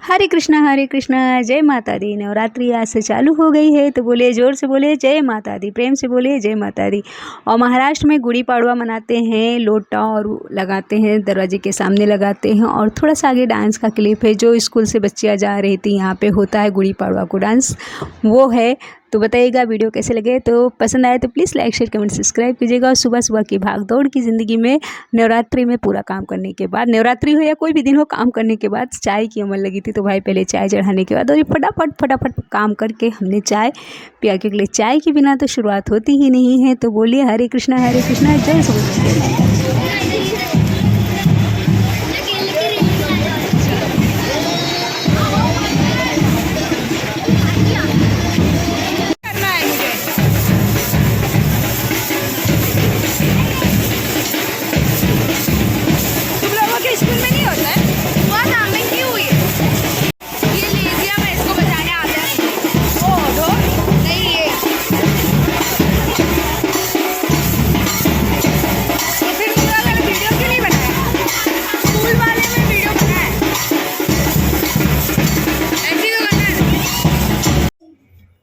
हरे कृष्णा जय माता दी। नवरात्रि आज से चालू हो गई है तो बोले ज़ोर से बोले जय माता दी, प्रेम से बोले जय माता दी। और महाराष्ट्र में गुड़ी पाड़वा मनाते हैं, लोटा और लगाते हैं, दरवाजे के सामने लगाते हैं। और थोड़ा सा आगे डांस का क्लिप है, जो स्कूल से बच्चियाँ जा रही थी, यहाँ पे होता है गुड़ी पाड़वा को डांस, वो है। तो बताइएगा वीडियो कैसे लगे, तो पसंद आए तो please like share comment subscribe कीजिएगा। और सुबह सुबह की भाग दौड़ की ज़िंदगी में नवरात्रि में पूरा काम करने के बाद, नवरात्रि हो या कोई भी दिन हो, काम करने के बाद चाय की अमल लगी थी। तो भाई पहले चाय चढ़ाने के बाद और ये फटाफट काम करके हमने चाय पिया, क्योंकि चाय के बिना तो शुरुआत होती ही नहीं है। तो बोलिए हरे कृष्णा जय सुबह।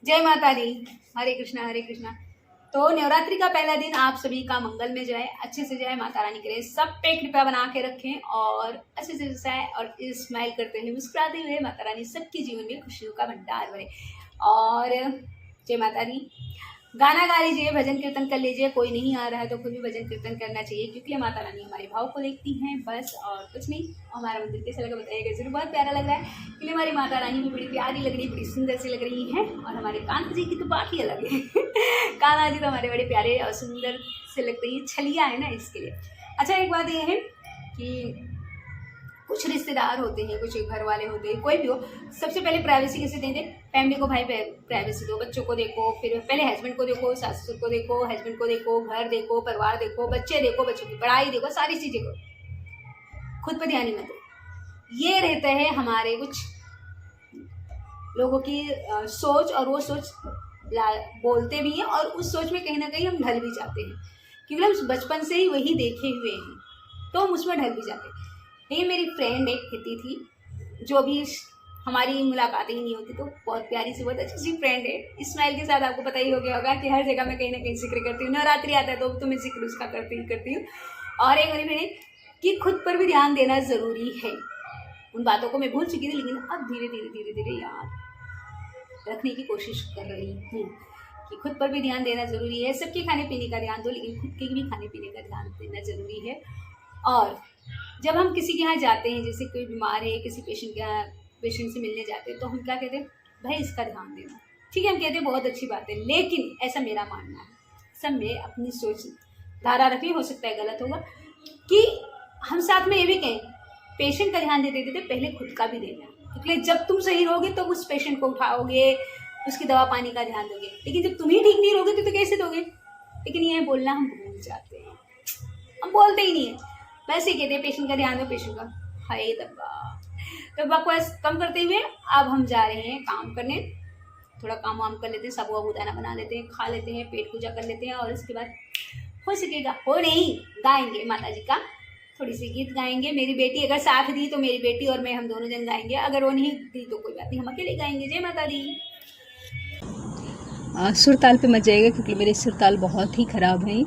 जय माता दी, हरे कृष्णा। तो नवरात्रि का पहला दिन आप सभी का मंगल में जाए, अच्छे से जाए, माता रानी करे सब पे कृपा बना के रखें और अच्छे से जाए और स्माइल करते हुए मुस्कुराते हुए माता रानी सबके जीवन में खुशियों का भंडार भरे। और जय माता दी। गाना गा लीजिए, भजन कीर्तन कर लीजिए, कोई नहीं आ रहा है तो खुद भी भजन कीर्तन करना चाहिए, क्योंकि माता रानी हमारे भाव को देखती हैं बस, और कुछ नहीं। हमारा मंदिर कैसा लगा बताइएगा जरूर, बहुत प्यारा लग रहा है, क्योंकि हमारी माता रानी भी बड़ी प्यारी लग रही है, बड़ी सुंदर सी लग रही है। और हमारे कान्हा जी की तो बात ही अलग है कान्हा जी तो हमारे बड़े प्यारे और सुंदर से लगते हैं, छलिया है ना, इसके लिए। अच्छा, एक बात यह है कि कुछ रिश्तेदार होते हैं, कुछ घर वाले होते हैं, कोई भी हो, सबसे पहले प्राइवेसी कैसे देंगे? फैमिली को भाई प्राइवेसी दो, बच्चों को देखो, फिर पहले हस्बैंड को देखो, सास ससुर को देखो, हस्बैंड को देखो, घर देखो, परिवार देखो, बच्चे देखो, बच्चों की पढ़ाई देखो, सारी चीज़ें को खुद पर ध्यान ही मत दो। ये रहता है हमारे कुछ लोगों की सोच, और वो सोच बोलते भी हैं और उस सोच में कहीं ना कहीं हम ढल भी जाते हैं, क्योंकि हम बचपन से ही वही देखे हुए हैं, तो हम उसमें ढल भी जाते हैं। ये मेरी फ्रेंड एक कहती थी, जो भी हमारी मुलाकातें ही नहीं होती, तो बहुत प्यारी सी, बहुत अच्छी सी फ्रेंड है। इस्माइल के साथ आपको पता ही हो गया होगा कि हर जगह मैं कहीं ना कहीं जिक्र करती हूँ, नवरात्रि आता है तो मैं जिक्र उसका करती हूँ। और एक मेरी फ्रेंड कि खुद पर भी ध्यान देना ज़रूरी है। उन बातों को मैं भूल चुकी थी, लेकिन अब धीरे धीरे याद रखने की कोशिश कर रही हूँ कि खुद पर भी ध्यान देना ज़रूरी है। सबके खाने पीने का ध्यान दो, लेकिन खुद के भी खाने पीने का ध्यान देना ज़रूरी है। और जब हम किसी के यहाँ जाते हैं, जैसे कोई बीमार है, किसी पेशेंट से मिलने जाते हैं, तो हम क्या कहते हैं? भाई इसका ध्यान देना। ठीक है, हम कहते हैं बहुत अच्छी बात है, लेकिन ऐसा मेरा मानना है, सब में अपनी सोच धारा रखनी, हो सकता है गलत होगा, कि हम साथ में ये भी कहें पेशेंट का ध्यान देते देते पहले खुद का भी देना, क्योंकि जब तुम सही रहोगे तो उस पेशेंट को उठाओगे, उसकी दवा पानी का ध्यान दोगे, लेकिन जब तुम ही ठीक नहीं रहोगे तो कैसे दोगे? लेकिन ये बोलना हम भूल जाते हैं, हम बोलते ही नहीं है, वैसे ही कहते हैं पेशेंट का ध्यान दो, पेशेंट का। हाय दब्बा। तो बकवास कम करते हुए अब हम जा रहे हैं काम करने, थोड़ा काम वाम कर लेते हैं, साबुआ बुदाना बना लेते हैं, खा लेते हैं, पेट पूजा कर लेते हैं, और इसके बाद हो सकेगा, हो नहीं, गाएंगे माता जी का थोड़ी सी गीत गाएंगे। मेरी बेटी अगर साथ दी तो मेरी बेटी और मैं, हम दोनों जन गाएंगे, अगर वो नहीं दी तो कोई बात नहीं, हम अकेले गाएंगे। जय माता दी। सुरताल पे मच जाएगा, क्योंकि मेरे सुरताल बहुत ही ख़राब हैं,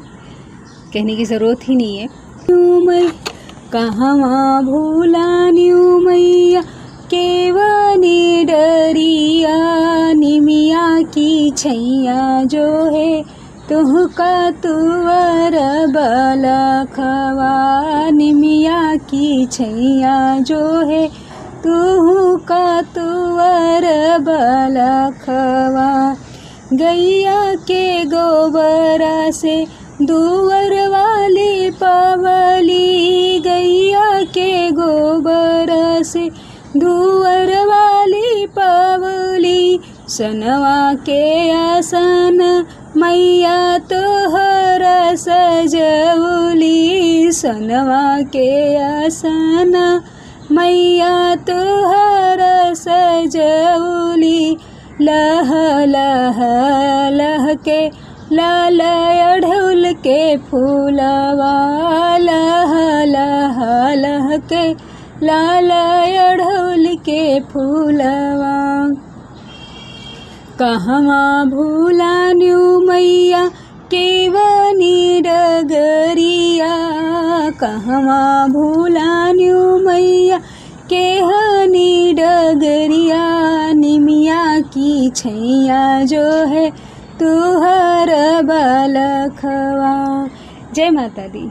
कहने की ज़रूरत ही नहीं है। कहाँ भूलान्यू मैया केवने डरिया, निमिया की छैया जो है तुहका तुवर बलखवा, निमिया की छैया जो है तुहका तुवर बलखवा। गैया के गोबरा से दुवर वाली पवली, गैया के गोबर से दुवर वाली पवली, सनवा के आसन मैया तोहर सजौली, सनवा के आसन मैया तोहर सजौली। लह लह लह के लाल अढ़उल के फूलवा, लह लह लह के लाल अढ़उल के फूलवा। कहवा भूलान्यू मैया केवनी डगरिया, कहवा भूलान्यू मैया केहनी डगरिया। निमिया की छैया जो है तुहर बलखवा। जय माता दी।